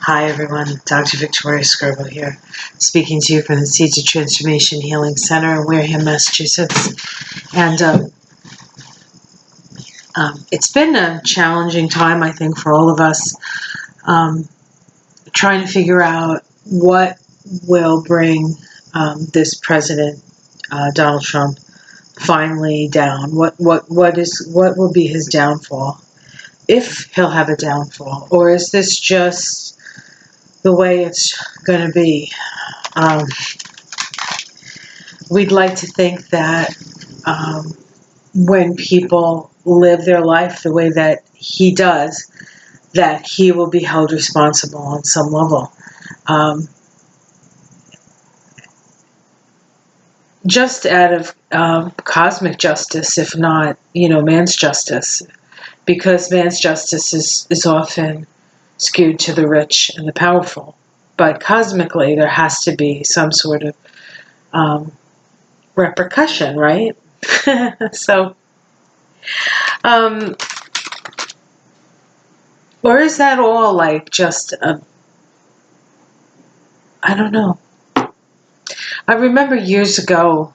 Hi everyone, Dr. Victoria Skirbo here, speaking to you from the Seeds of Transformation Healing Center in Wareham, Massachusetts. And it's been a challenging time, I think, for all of us, trying to figure out what will bring this president, Donald Trump, finally down. What will be his downfall, if he'll have a downfall, or is this just the way it's going to be? We'd like to think that when people live their life the way that he does, that he will be held responsible on some level. Just out of cosmic justice, if not, man's justice, because man's justice is often skewed to the rich and the powerful. But cosmically, there has to be some sort of repercussion, right? So, or is that all like just I don't know. I remember years ago,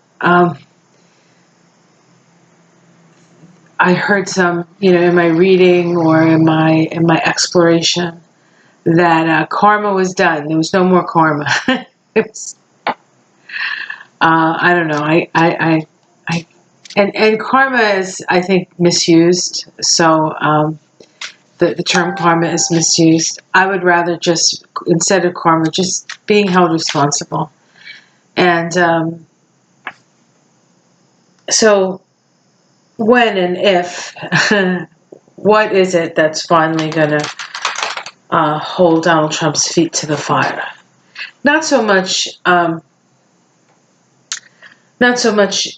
I heard some, in my reading or in my exploration, that karma was done. There was no more karma. It was, I don't know. And karma is, I think, misused. So the term karma is misused. I would rather just, instead of karma, just being held responsible. And so when and if, what is it that's finally going to hold Donald Trump's feet to the fire? Not so much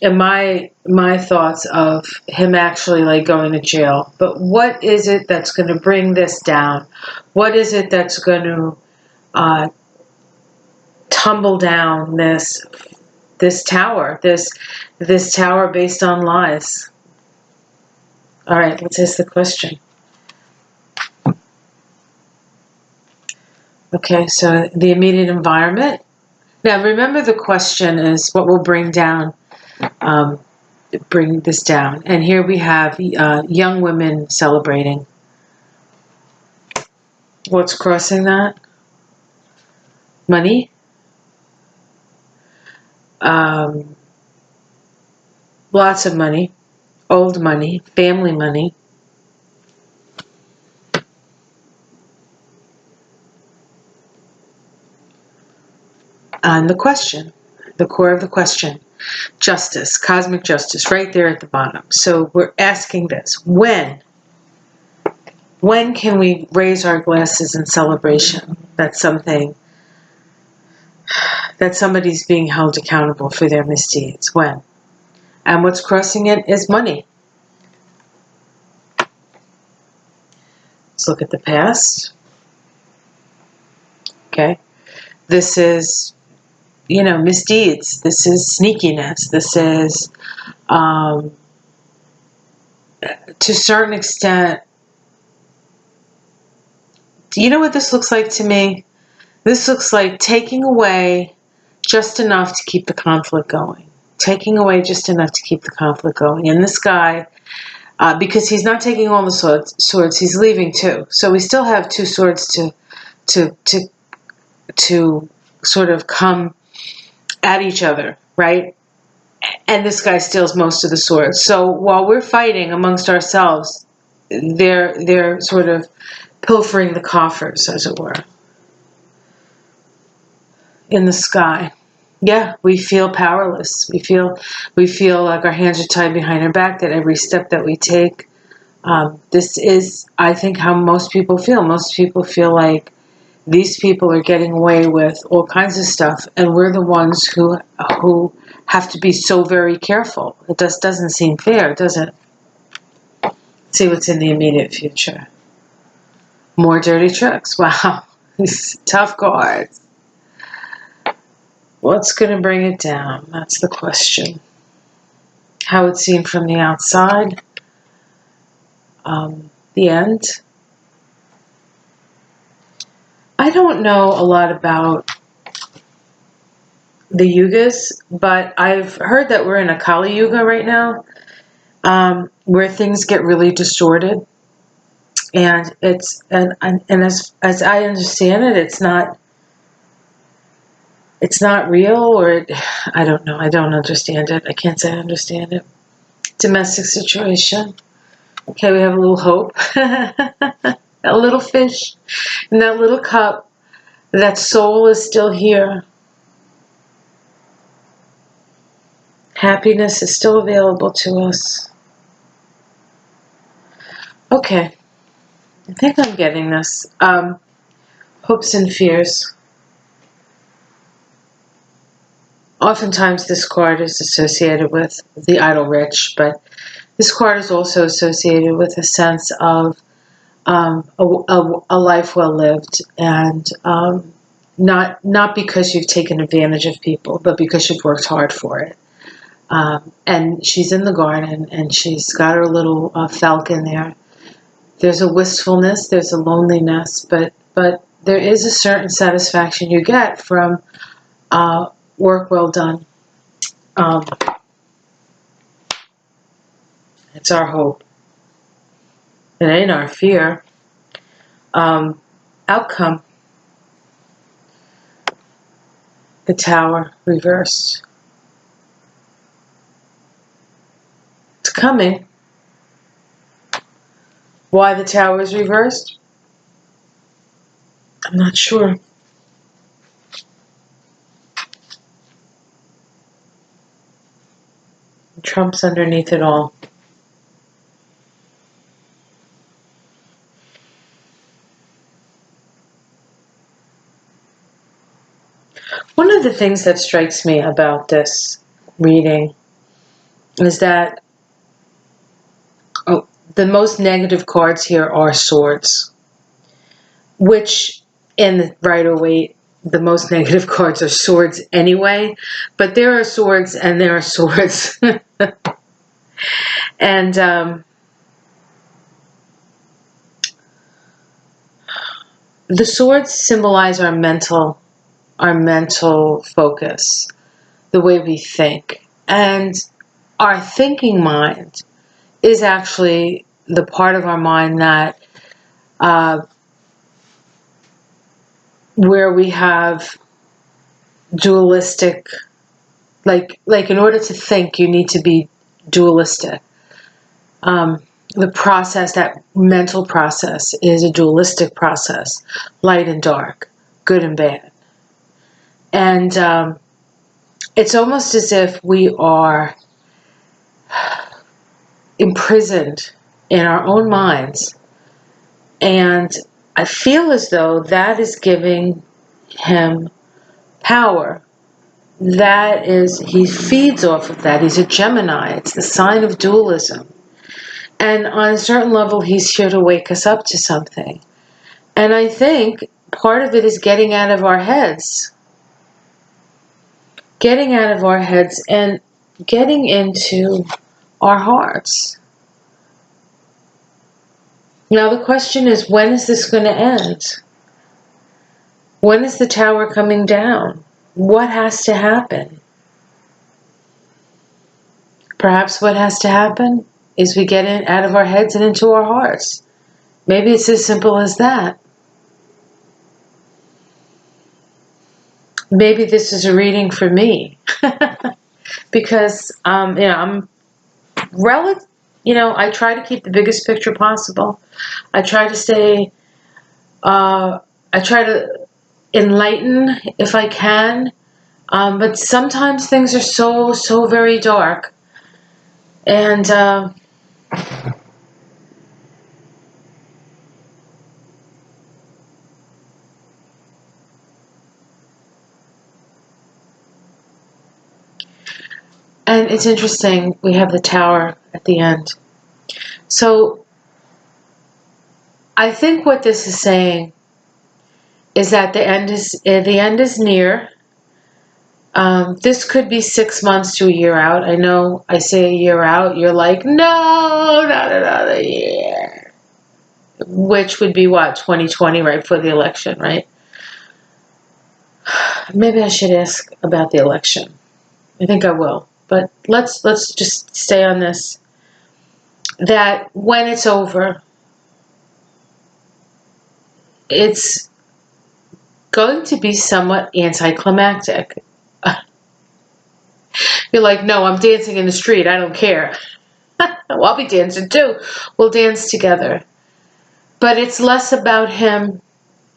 in my thoughts of him actually like going to jail, but what is it that's going to bring this down? What is it that's going to tumble down this tower, this tower based on lies? All right, let's ask the question. Okay, so the immediate environment. Now, remember, the question is what will bring this down. And here we have young women celebrating. What's crossing that? Money. Lots of money. Old money. Family money. And the question, the core of the question, justice, cosmic justice, right there at the bottom. So we're asking this: when can we raise our glasses in celebration that somebody's being held accountable for their misdeeds? When? And what's crossing it is money. Let's look at the past. Okay. This is, misdeeds. This is sneakiness. This is, to a certain extent, do you know what this looks like to me? This looks like taking away just enough to keep the conflict going. Taking away just enough to keep the conflict going. And this guy, because he's not taking all the swords, he's leaving two. So we still have two swords to sort of come at each other, right? And this guy steals most of the swords. So while we're fighting amongst ourselves, they're sort of pilfering the coffers, as it were, in the sky. Yeah, we feel powerless. We feel like our hands are tied behind our back, that every step that we take, this is, I think, how most people feel. Most people feel like these people are getting away with all kinds of stuff, and we're the ones who have to be so very careful. It just doesn't seem fair, does it? See what's in the immediate future. More dirty tricks. Wow. Tough cards. What's going to bring it down? That's the question. How it's seen from the outside. The end. I don't know a lot about the yugas, but I've heard that we're in a Kali Yuga right now, where things get really distorted, and as I understand it, it's not real, or I don't know. I don't understand it. I can't say I understand it. Domestic situation. Okay, we have a little hope. A little fish in that little cup. That soul is still here. Happiness is still available to us. Okay, I think I'm getting this. Hopes and fears. Oftentimes this card is associated with the idle rich, but this card is also associated with a sense of a life well lived, and not because you've taken advantage of people, but because you've worked hard for it. And she's in the garden, and she's got her little falcon there. There's a wistfulness, there's a loneliness, but there is a certain satisfaction you get from work well done. It's our hope. It ain't our fear. Outcome. The Tower reversed. It's coming. Why the Tower is reversed? I'm not sure. Trump's underneath it all. One of the things that strikes me about this reading is that the most negative cards here are swords, which in the Rider-Waite, the most negative cards are swords anyway, but there are swords and there are swords. And the swords symbolize our mental focus, the way we think. And our thinking mind is actually the part of our mind that where we have dualistic, like in order to think, you need to be dualistic. The process, that mental process, is a dualistic process, light and dark, good and bad. And it's almost as if we are imprisoned in our own minds. And I feel as though that is giving him power. That is, he feeds off of that. He's a Gemini. It's the sign of dualism. And on a certain level, he's here to wake us up to something. And I think part of it is getting out of our heads. Getting out of our heads and getting into our hearts. Now the question is, when is this going to end? When is the tower coming down? What has to happen? Perhaps what has to happen is we get out of our heads and into our hearts. Maybe it's as simple as that. Maybe this is a reading for me. Because, I'm I try to keep the biggest picture possible. I try to I try to enlighten if I can. But sometimes things are so very dark. And and it's interesting, we have the tower at the end. So I think what this is saying is that the end is near. This could be 6 months to a year out. I know I say a year out, you're like, no, not another year. Which would be what, 2020, right, for the election, right? maybe I should ask about the election. I think I will. But let's just stay on this. That when it's over, it's going to be somewhat anticlimactic. You're like, no, I'm dancing in the street. I don't care. Well, I'll be dancing too. We'll dance together. But it's less about him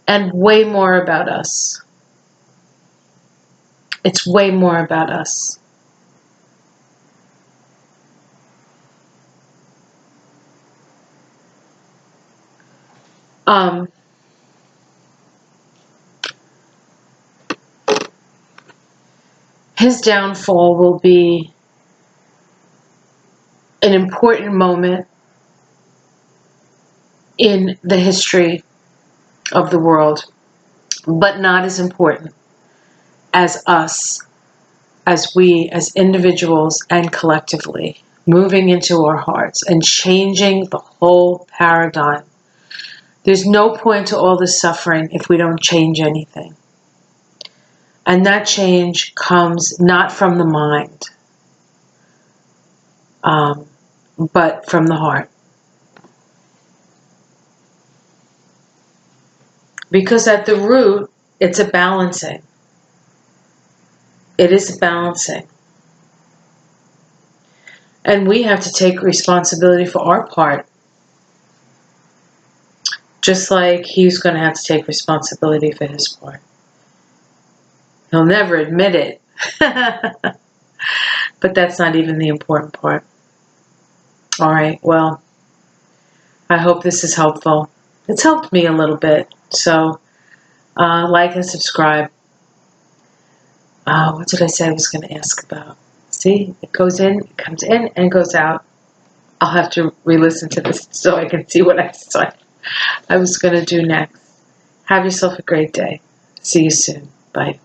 and way more about us. It's way more about us. His downfall will be an important moment in the history of the world, but not as important as us, as we, as individuals and collectively, moving into our hearts and changing the whole paradigm. There's no point to all this suffering if we don't change anything. And that change comes not from the mind, but from the heart. Because at the root, it's a balancing. It is a balancing. And we have to take responsibility for our part. Just like he's going to have to take responsibility for his part. He'll never admit it. But that's not even the important part. All right, well, I hope this is helpful. It's helped me a little bit. So, like and subscribe. What did I say I was going to ask about? See, it goes in, it comes in, and goes out. I'll have to re-listen to this so I can see what I was going to do next. Have yourself a great day. See you soon. Bye.